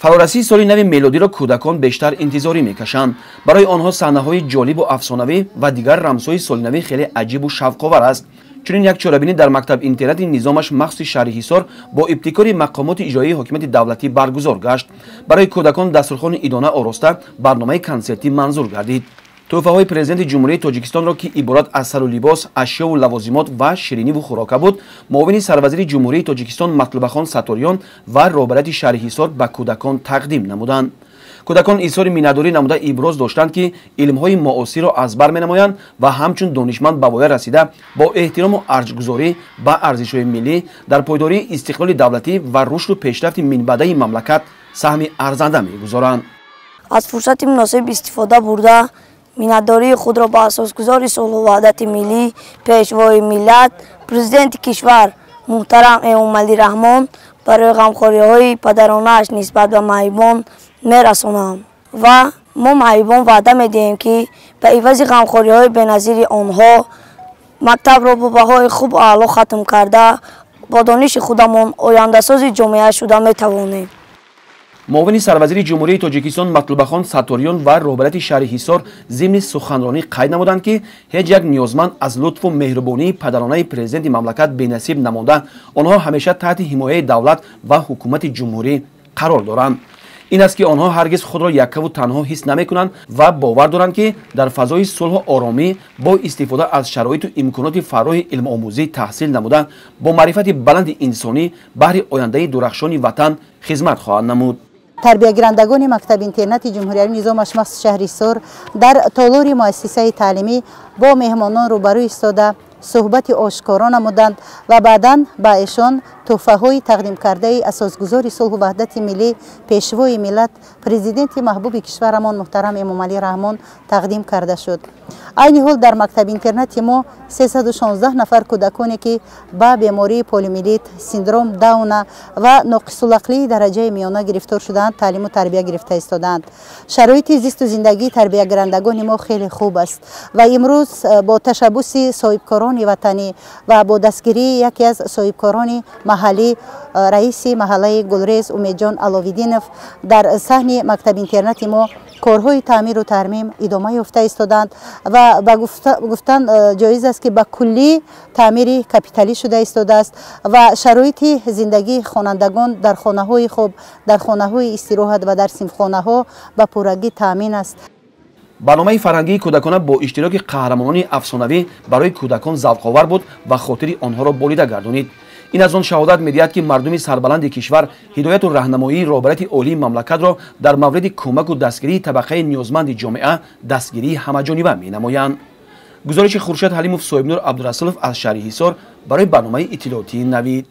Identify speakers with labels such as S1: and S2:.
S1: фарорасии соли нави мелодиро кӯдакон бештар интизорӣ мекашанд. барои онҳо саҳнаҳои ҷолибу афсонавӣ ва дигар рамзҳои солинавӣ хеле аҷибу шавқовар аст. чунин як чорабинӣ дар мактаб-интернати низомаш махсуси шаҳри ҳисор бо ибтикори мақомоти иҷроии ҳокимияти давлатӣ баргузор гашт. барои кӯдакон дастурхони идона ороста барномаи консертӣ манзур гардид. тӯҳфаҳои президенти ҷумҳурияи тоҷикистонро ки иборат аз сару либос, ашёву лавозимот ва шириниву хӯрока буд, муовини сарвазири ҷумҳурияи тоҷикистон матлубахон саториён ва роҳбарияти шаҳри ҳисор ба кӯдакон тақдим намуданд. кӯдакон изҳори миннатдорӣ намуда иброз доштанд ки илмҳои муосирро аз бар менамоянд ва ҳамчун донишманд ба воя расида бо эҳтирому арҷгузорӣ ба арзишҳои миллӣ дар пойдории истиқлоли давлатӣ ва рушду пешрафти минбаъдаи мамлакат саҳми арзанда мегузоранд.
S2: аз фурсати муносиб истифода бурда миннатдории худро ба асосгузори сулҳу ваҳдати миллӣ, пешвои миллат, президенти кишвар муҳтарам Эмомалӣ Раҳмон барои ғамхориҳои падаронааш нисбат ба маҳибон мерасонам ва мо маҳибон ваъда медиҳем ки ба ивази ғамхориҳои беназири онҳо мактабро бо баҳои хуб аъло хатм карда бо дониши худамон ояндасози ҷомеа шуда метавонем.
S1: муовини сарвазири ҷумҳурияи тоҷикистон матлубахон саториён ва роҳбарияти шаҳри ҳисор зимни суханронӣ қайд намуданд ки ҳеҷ як ниёзманд аз лутфу меҳрубонии падаронаи президенти мамлакат бенасиб намонда онҳо ҳамеша таҳти ҳимояи давлат ва ҳукумати ҷумҳурӣ қарор доранд. ин аст ки онҳо ҳаргиз худро яккаву танҳо ҳис намекунанд ва бовар доранд ки дар фазои сулҳу оромӣ бо истифода аз шароиту имконоти фарроҳи илмомӯзӣ таҳсил намуда бо маърифати баланди инсонӣ баҳри ояндаи дурахшони ватан хизмат хоҳанд намуд.
S3: тарбиягирандагони мактаби интернати ҷумҳуриявии низомаш махсуси шаҳри ҳисор дар толори муассисаи таълимӣ бо меҳмонон рӯбарӯ истода суҳбати ошкоро намуданд ва баъдан ба эшон тӯҳфаҳои тақдимкардаи асосгузори сулҳу ваҳдати миллӣ, пешвои миллат, президенти маҳбуби кишварамон муҳтарам Эмомалӣ Раҳмон тақдим карда шуд. айни ҳол дар мактаби интернати мо 316 нафар кӯдаконе ки ба бемории полиомиелит, синдром дауна ва ноқисулақлии дараҷаи миёна гирифтор шудаанд, таълиму тарбия гирифта истодаанд. шароити зисту зиндагии тарбиягирандагони мо хеле хуб аст ва имрӯз бо ташаббуси соҳибкорони ватанӣ ва бо дастгирии яке аз соҳибкорони маҳаллӣ, раиси маҳаллаи Гулрез Умедҷон Аловиддинов дар саҳни мактаби интернати мо корҳои таъмиру тармим идома ёфта истоданд ва ба гуфтан ҷоиз аст ки ба куллӣ таъмири капиталӣ шуда истодааст ва шароити зиндагии хонандагон дар хонаҳои хоб, дар хонаҳои истироҳат ва дар синфхонаҳо ба пуррагӣ таъмин аст.
S1: барномаи фарҳангии кӯдакона бо иштироки қаҳрамонони афсонавӣ барои кӯдакон завқовар буд ва хотири онҳоро болида гардонид. ин аз он шаҳодат медиҳад ки мардуми сарбаланди кишвар ҳидояту раҳнамоии роҳбарияти олии мамлакатро дар мавриди кӯмаку дастгирии табақаи ниёзманди ҷомеа дастгирии ҳамаҷониба менамоянд. гузориши хуршед ҳалимов, соҳибнур Абдурасулов аз шаҳри ҳисор барои барномаи иттилоотии Навид.